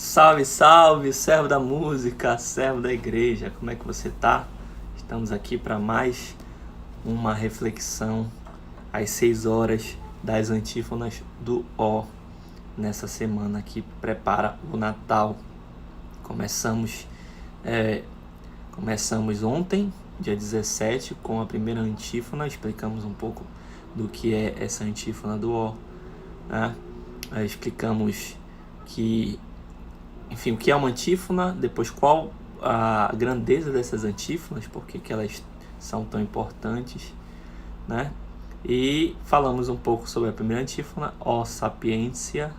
Salve, salve, servo da música, servo da igreja, como é que você tá? Estamos aqui para mais uma reflexão às 6 horas das antífonas do Ó, nessa semana que prepara o Natal. Começamos ontem, dia 17, com a primeira antífona, explicamos um pouco do que é essa antífona do Ó, né? Explicamos o que é uma antífona, depois qual a grandeza dessas antífonas, por que elas são tão importantes, né? E falamos um pouco sobre a primeira antífona, Ó Sapiência.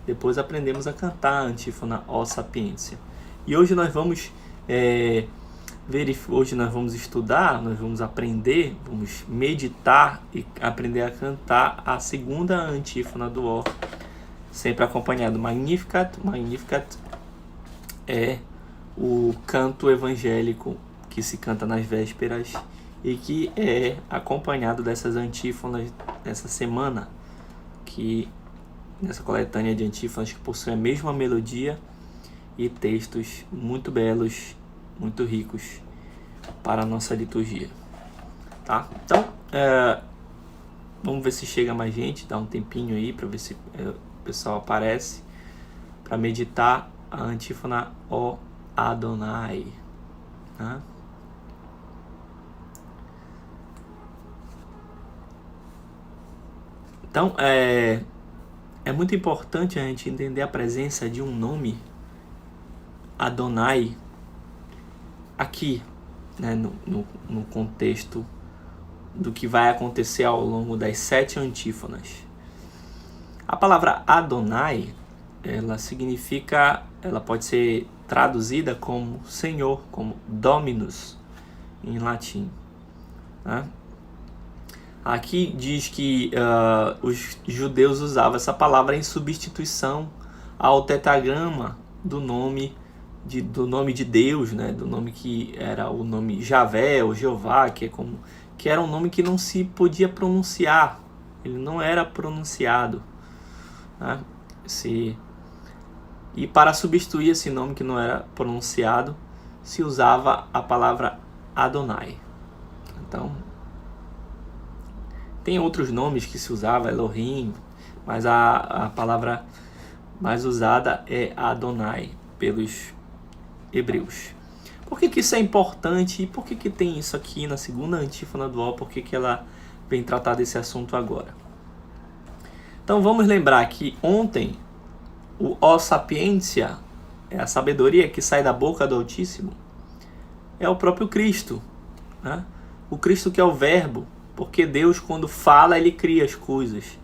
Depois aprendemos a cantar a antífona Ó Sapiência. E hoje nós vamos estudar, nós vamos aprender, vamos meditar e aprender a cantar a segunda antífona do Ó, sempre acompanhado Magnificat. Magnificat é o canto evangélico que se canta nas vésperas e que é acompanhado dessas antífonas nessa semana, nessa coletânea de antífonas que possui a mesma melodia e textos muito belos, muito ricos para a nossa liturgia, tá? Então, vamos ver se chega mais gente, dá um tempinho aí para ver se o pessoal aparece para meditar a antífona Ó Adonai, né? Então, é muito importante a gente entender a presença de um nome, Adonai, aqui, né, no contexto do que vai acontecer ao longo das 7 antífonas. A palavra Adonai, ela pode ser traduzida como Senhor, como Dominus, em latim, né? Aqui diz que os judeus usavam essa palavra em substituição ao tetragrama do nome de Deus, né? Do nome que era o nome Javé ou Jeová, que era um nome que não se podia pronunciar, ele não era pronunciado, né? E para substituir esse nome que não era pronunciado, se usava a palavra Adonai. Então, tem outros nomes que se usava, Elohim, mas a palavra mais usada é Adonai pelos hebreus. Por que isso é importante e por que tem isso aqui na segunda antífona do Ó? Por que ela vem tratar desse assunto agora? Então vamos lembrar que ontem o Ó Sapiência, é a sabedoria que sai da boca do Altíssimo, é o próprio Cristo, né? O Cristo que é o Verbo, porque Deus, quando fala, ele cria as coisas.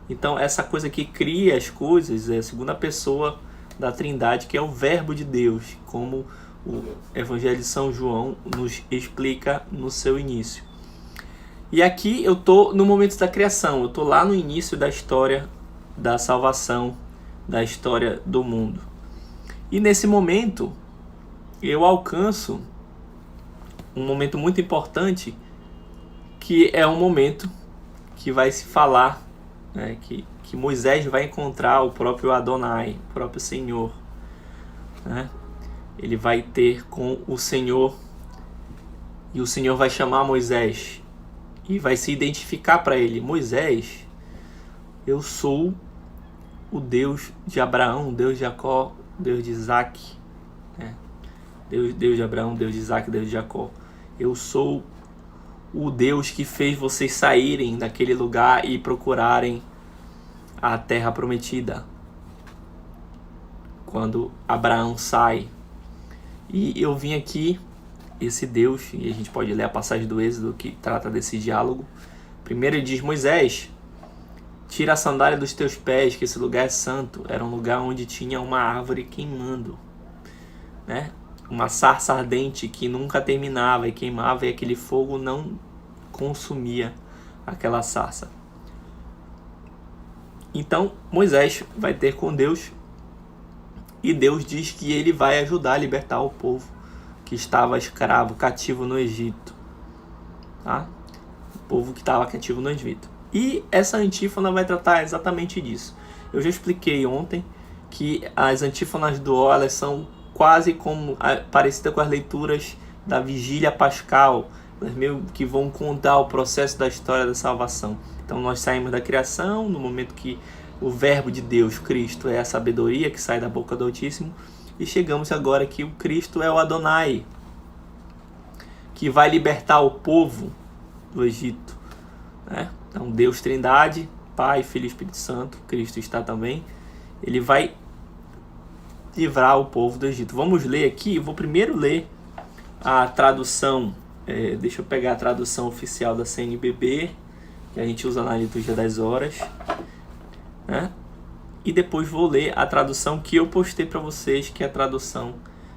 Então essa coisa que cria as coisas é a segunda pessoa da Trindade, que é o Verbo de Deus, como o Evangelho de São João nos explica no seu início. E aqui eu estou no momento da criação, eu estou lá no início da história da salvação, da história do mundo. E nesse momento eu alcanço um momento muito importante, que é um momento que vai se falar, né, que Moisés vai encontrar o próprio Adonai, o próprio Senhor, né? Ele vai ter com o Senhor, e o Senhor vai chamar Moisés e vai se identificar para ele: Moisés, eu sou o Deus de Abraão, Deus de Jacó, Deus de Isaac, né? Deus de Abraão, Deus de Isaac, Deus de Jacó. Eu sou o Deus que fez vocês saírem daquele lugar e procurarem a terra prometida. Quando Abraão sai. E eu vim aqui, esse Deus, e a gente pode ler a passagem do Êxodo que trata desse diálogo. Primeiro ele diz: Moisés, tira a sandália dos teus pés, que esse lugar é santo. Era um lugar onde tinha uma árvore queimando, né? Uma sarça ardente que nunca terminava e queimava, e aquele fogo não consumia aquela sarça. Então Moisés vai ter com Deus, e Deus diz que ele vai ajudar a libertar o povo que estava escravo, cativo no Egito, tá? O povo que estava cativo no Egito. E essa antífona vai tratar exatamente disso. Eu já expliquei ontem que as antífonas do O, elas são quase como parecidas com as leituras da Vigília Pascal, elas meio que vão contar o processo da história da salvação. Então nós saímos da criação, no momento que o verbo de Deus, Cristo, é a sabedoria que sai da boca do Altíssimo, e chegamos agora que o Cristo é o Adonai, que vai libertar o povo do Egito, né? Então Deus Trindade, Pai, Filho e Espírito Santo, Cristo está também, ele vai livrar o povo do Egito. Vamos ler aqui, eu vou primeiro ler a tradução, deixa eu pegar a tradução oficial da CNBB, que a gente usa na liturgia das horas, né? E depois vou ler a tradução que eu postei para vocês, que é a tradução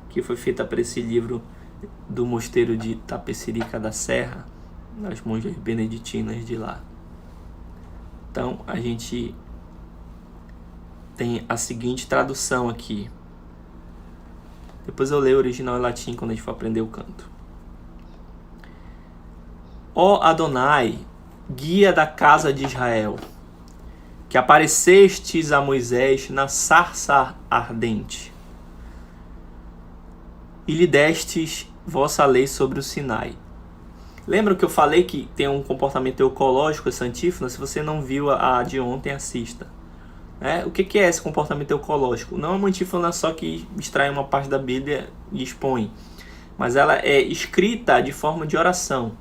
que foi feita para esse livro do mosteiro de Tapecerica da Serra, das monjas beneditinas de lá. Então a gente tem a seguinte tradução aqui. Depois eu leio o original em latim quando a gente for aprender o canto. Ó Adonai, guia da casa de Israel, que aparecestes a Moisés na sarça ardente, e lhe destes vossa lei sobre o Sinai. Lembra que eu falei que tem um comportamento ecológico essa antífona? Se você não viu a de ontem, assista. O que é esse comportamento ecológico? Não é uma antífona só que extrai uma parte da Bíblia e expõe, mas ela é escrita de forma de oração.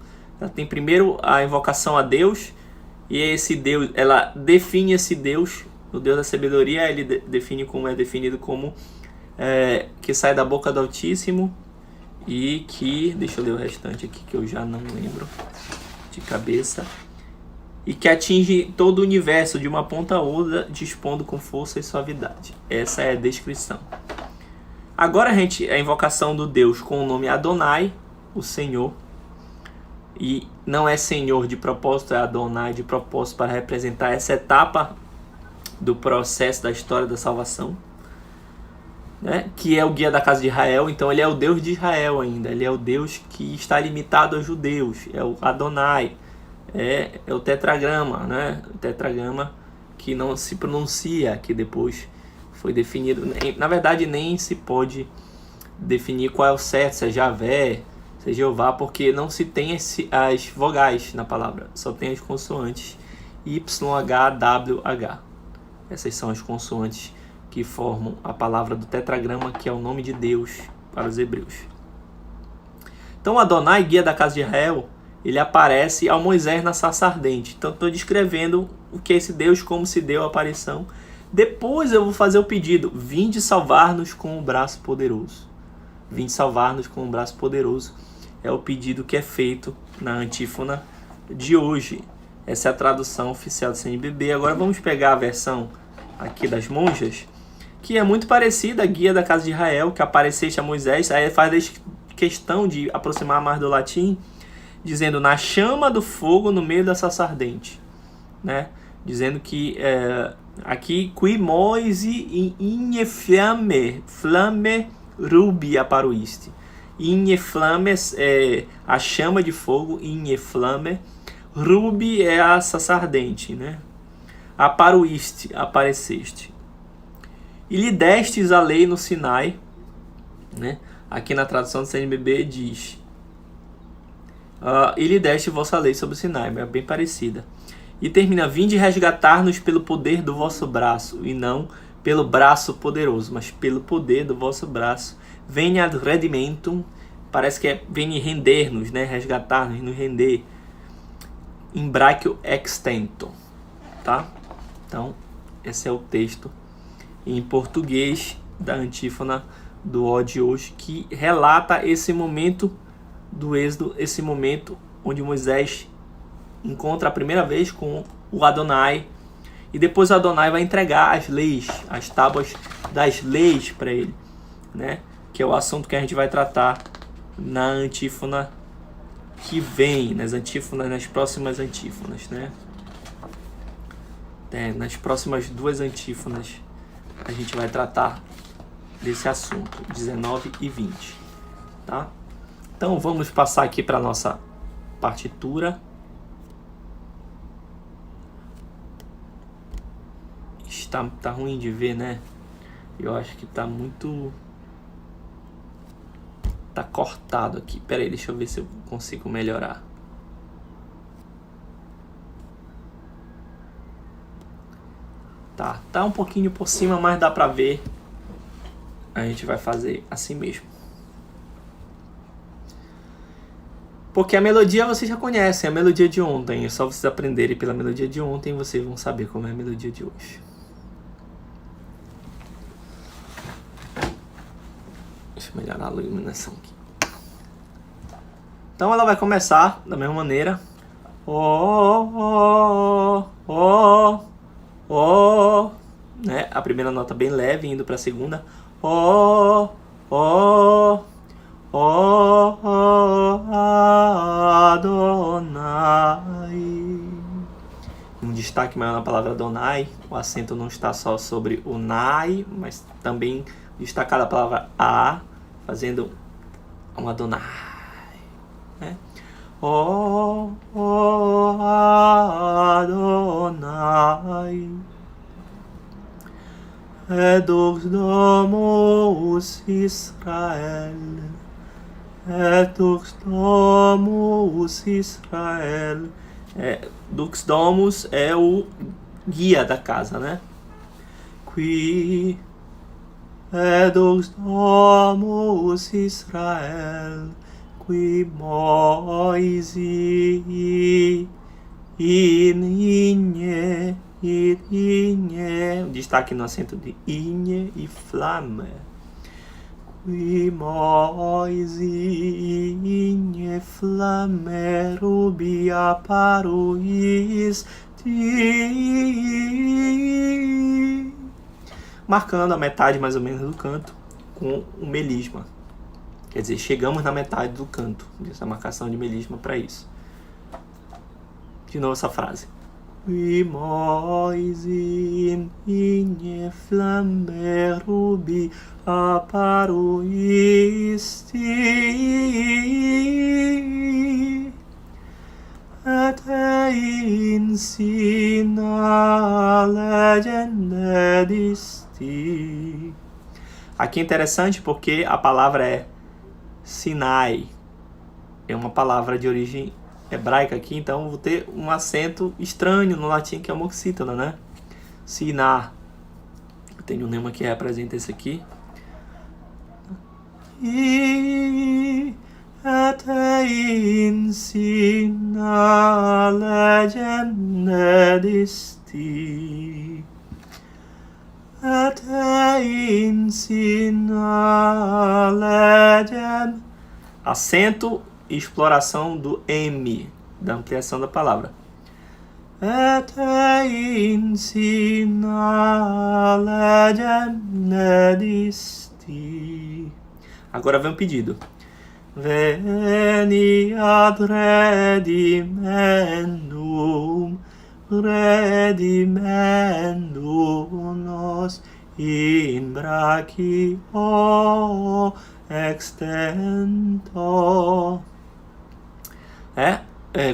Ela tem primeiro a invocação a Deus, e esse Deus, ela define esse Deus, o Deus da sabedoria, ele define como é definido como que sai da boca do Altíssimo e que, deixa eu ler o restante aqui que eu já não lembro de cabeça, e que atinge todo o universo de uma ponta a outra, dispondo com força e suavidade. Essa é a descrição. Agora a invocação do Deus com o nome Adonai, o Senhor, e não é Senhor de propósito, é Adonai de propósito para representar essa etapa do processo da história da salvação, né? Que é o guia da casa de Israel. Então ele é o Deus de Israel ainda, ele é o Deus que está limitado aos judeus, é o Adonai, é o tetragrama, né? O tetragrama que não se pronuncia, que depois foi definido, na verdade nem se pode definir qual é o certo, se é Javé, se é Jeová, porque não se tem as vogais na palavra, só tem as consoantes YHWH. Essas são as consoantes que formam a palavra do tetragrama, que é o nome de Deus para os hebreus. Então Adonai, guia da casa de Israel, ele aparece ao Moisés na sarça ardente. Então estou descrevendo o que é esse Deus, como se deu a aparição. Depois eu vou fazer o pedido: vinde salvar-nos com o braço poderoso. Vinde salvar-nos com o braço poderoso. É o pedido que é feito na antífona de hoje. Essa é a tradução oficial do CNBB. Agora vamos pegar a versão aqui das monjas, que é muito parecida à guia da casa de Israel, que apareceste a Moisés. Aí faz questão de aproximar mais do latim, dizendo na chama do fogo no meio da sarça ardente, né? Dizendo que aqui qui moise in flamme rubi aparuiste. In flamme é a chama de fogo, in flamme rubi é a sarça ardente, né? Aparuiste, apareceste. E lhe destes a lei no Sinai, né? Aqui na tradução do CNBB diz e lhe deste vossa lei sobre o Sinai, é bem parecida. E termina: vinde resgatar-nos pelo poder do vosso braço, e não pelo braço poderoso, mas pelo poder do vosso braço. Venha ad redimentum, parece que vem render-nos, né? Resgatar-nos, nos render. In brachio extento, tá? Então, esse é o texto em português da antífona do O de hoje, que relata esse momento do Êxodo, esse momento onde Moisés encontra a primeira vez com o Adonai, e depois o Adonai vai entregar as leis, as tábuas das leis para ele, né? Que é o assunto que a gente vai tratar na antífona que vem, nas próximas antífonas, né? Nas próximas duas antífonas a gente vai tratar desse assunto, 19 e 20, tá? Então vamos passar aqui para a nossa partitura. Tá ruim de ver, né? Eu acho que tá muito... Tá cortado aqui. Pera aí, deixa eu ver se eu consigo melhorar. Tá um pouquinho por cima, mas dá pra ver. A gente vai fazer assim mesmo. Porque a melodia vocês já conhecem, a melodia de ontem. É só vocês aprenderem pela melodia de ontem, vocês vão saber como é a melodia de hoje. Deixa eu melhorar a iluminação aqui. Então ela vai começar da mesma maneira. Né? A primeira nota bem leve, indo para a segunda. Adonai. Um destaque maior na palavra Adonai. O acento não está só sobre o Nai, mas também destacado a palavra A, fazendo um Adonai. Né? Adonai. Edos domus Israel. Dux domus Israel. Dux domus é o guia da casa, né? Qui Dux domus Israel. Qui Moisi inye. O destaque no acento de inye e flame. Qui Moisi inye flame rubia paruis ti. Marcando a metade mais ou menos do canto com o melisma. Quer dizer, chegamos na metade do canto, essa marcação de melisma para isso. De novo essa frase. Qui Moisi inye flame rubi aparuisti et insina legende disti. Aqui é interessante porque a palavra é Sinai. É uma palavra de origem hebraica aqui, então vou ter um acento estranho no latim, que é uma oxítona, né? Siná. Eu tenho um nema que representa esse aqui. E insina legende disti. Et insina legende. Acento e exploração do M, da ampliação da palavra. Et insina legende disti. Agora vem um pedido. Veni ad redimendum nos in brachio extento.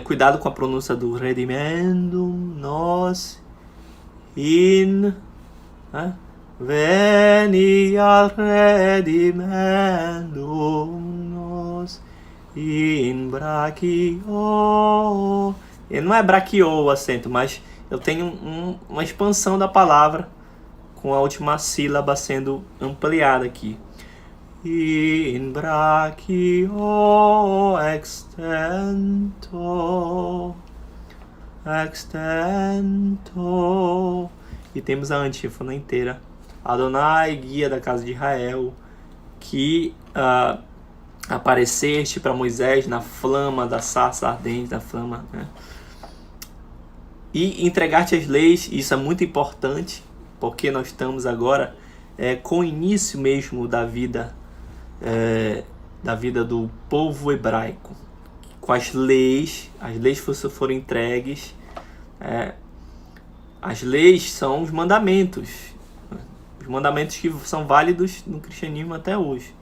Cuidado com a pronúncia do redimendum nos in. Veni ad redimendum nos in brachio. Não é brachio o acento, mas eu tenho uma expansão da palavra com a última sílaba sendo ampliada aqui. In brachio extento. E temos a antífona inteira. Adonai, guia da casa de Israel, que apareceste para Moisés na flama da sarça ardente, da flama, né? E entregar-te as leis. Isso é muito importante, porque nós estamos agora com o início mesmo da vida do povo hebraico, com as leis foram entregues. As leis são os mandamentos que são válidos no cristianismo até hoje,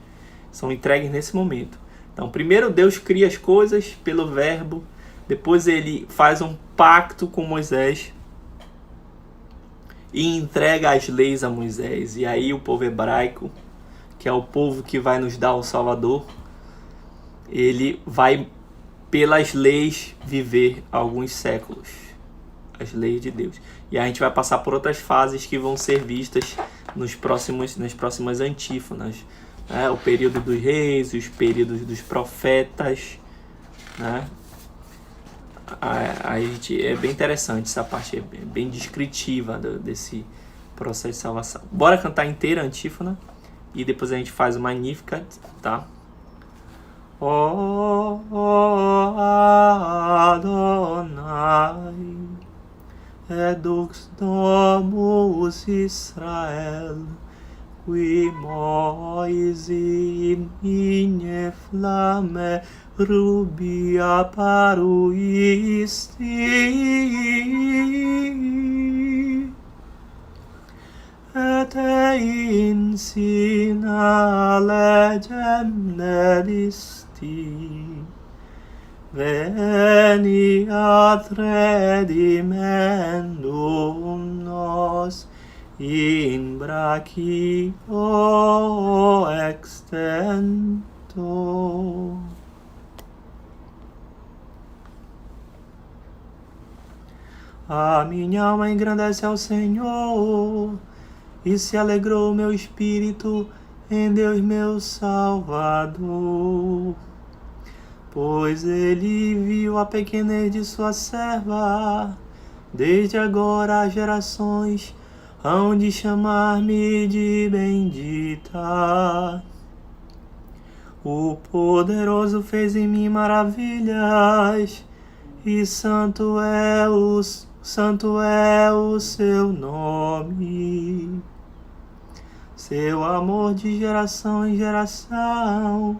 são entregues nesse momento. Então, primeiro Deus cria as coisas pelo verbo, depois ele faz um pacto com Moisés e entrega as leis a Moisés. E aí o povo hebraico, que é o povo que vai nos dar o Salvador, ele vai pelas leis viver alguns séculos, as leis de Deus. E a gente vai passar por outras fases que vão ser vistas nas próximas antífonas, né? O período dos reis, os períodos dos profetas, né? A gente, é bem interessante essa parte, é bem descritiva desse processo de salvação. Bora cantar inteira a antífona e depois a gente faz o Magnificat, tá? Oh, Adonai, Edux Domus Israel, qui Moisi in flamme rubia paruisti, et in sina legem nedisti, veni ad redimendum nos in brachio extento. A minha alma engrandece ao Senhor, e se alegrou meu espírito em Deus meu Salvador. Pois ele viu a pequenez de sua serva, desde agora as gerações hão de chamar-me de bendita. O poderoso fez em mim maravilhas, e santo é o seu nome. Seu amor de geração em geração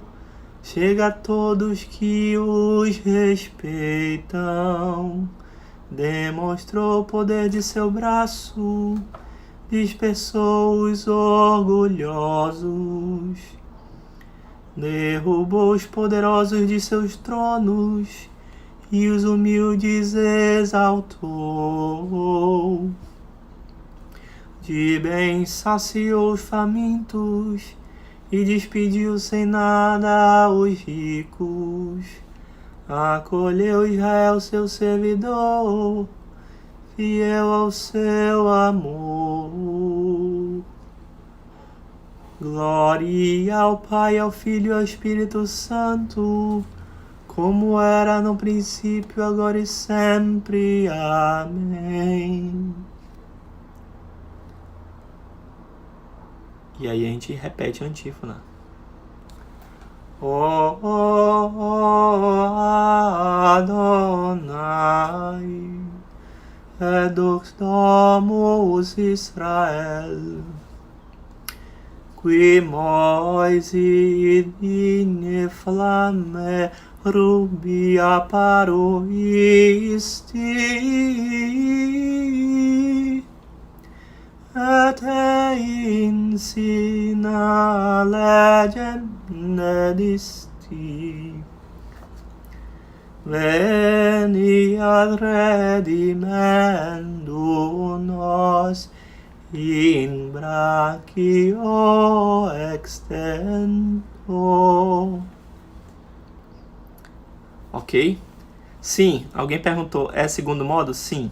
chega a todos que os respeitam. Demonstrou o poder de seu braço, dispersou os orgulhosos, derrubou os poderosos de seus tronos e os humildes exaltou. De bem saciou os famintos e despediu sem nada os ricos. Acolheu Israel, seu servidor, fiel ao seu amor. Glória ao Pai, ao Filho e ao Espírito Santo, como era no princípio, agora e sempre. Amém. E aí a gente repete a antífona. Oh, oh, oh, Adonai, Edux Domus Israel, qui Moisi in flamme rubia paruisti, et in sina legem nedisti, veni ad redimendum nos in brachio extento. Ok? Sim, alguém perguntou, é segundo modo? Sim.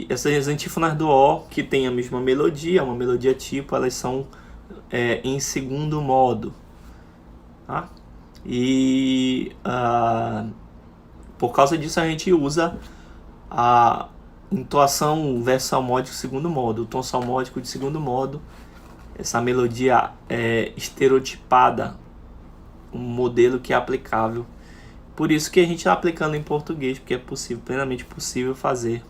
Essas antífonas do O, que tem a mesma melodia, uma melodia tipo, elas são em segundo modo, tá? E por causa disso a gente usa a entoação verso salmódico segundo modo, o tom salmódico de segundo modo, essa melodia estereotipada, um modelo que é aplicável. Por isso que a gente está aplicando em português, porque é possível, plenamente possível fazer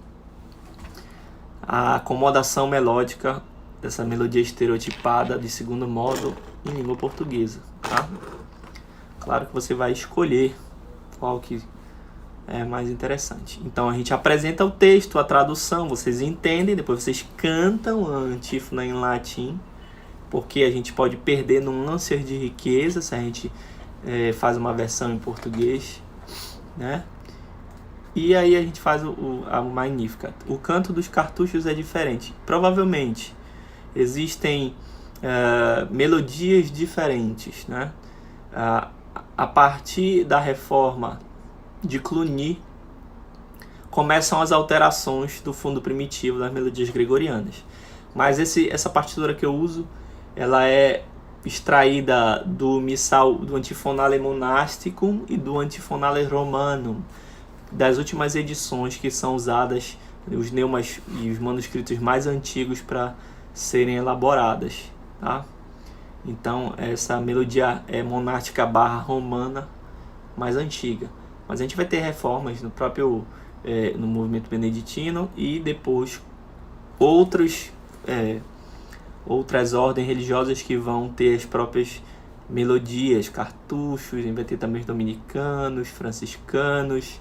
a acomodação melódica dessa melodia estereotipada de segundo modo em língua portuguesa, tá? Claro que você vai escolher qual que é mais interessante. Então a gente apresenta o texto, a tradução, vocês entendem, depois vocês cantam a antífona em latim, porque a gente pode perder nuances de riqueza se a gente faz uma versão em português, né? E aí a gente faz a Magnífica. O canto dos cartuchos é diferente. Provavelmente existem melodias diferentes, né? A partir da reforma de Cluny, começam as alterações do fundo primitivo das melodias gregorianas. Mas essa partitura que eu uso, ela é extraída do missal, do Antiphonale Monasticum e do Antiphonale Romanum, das últimas edições que são usadas, os neumas e os manuscritos mais antigos para serem elaboradas, tá? Então essa melodia é monástica barra romana mais antiga. Mas a gente vai ter reformas no próprio no movimento beneditino e depois outras ordens religiosas que vão ter as próprias melodias, cartuchos. A gente vai ter também os dominicanos, franciscanos,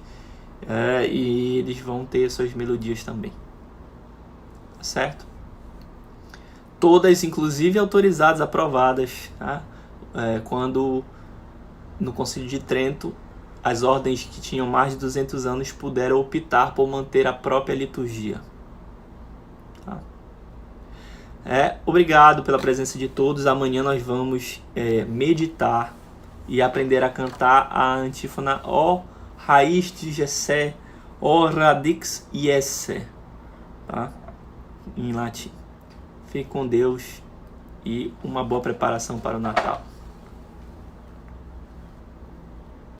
e eles vão ter suas melodias também, certo? Todas inclusive autorizadas, aprovadas, tá? Quando no Concílio de Trento as ordens que tinham mais de 200 anos puderam optar por manter a própria liturgia. Tá? Obrigado pela presença de todos. Amanhã nós vamos meditar e aprender a cantar a antífona O raiz de Jessé, O radix Jesse, tá? Em latim. Fique com Deus e uma boa preparação para o Natal.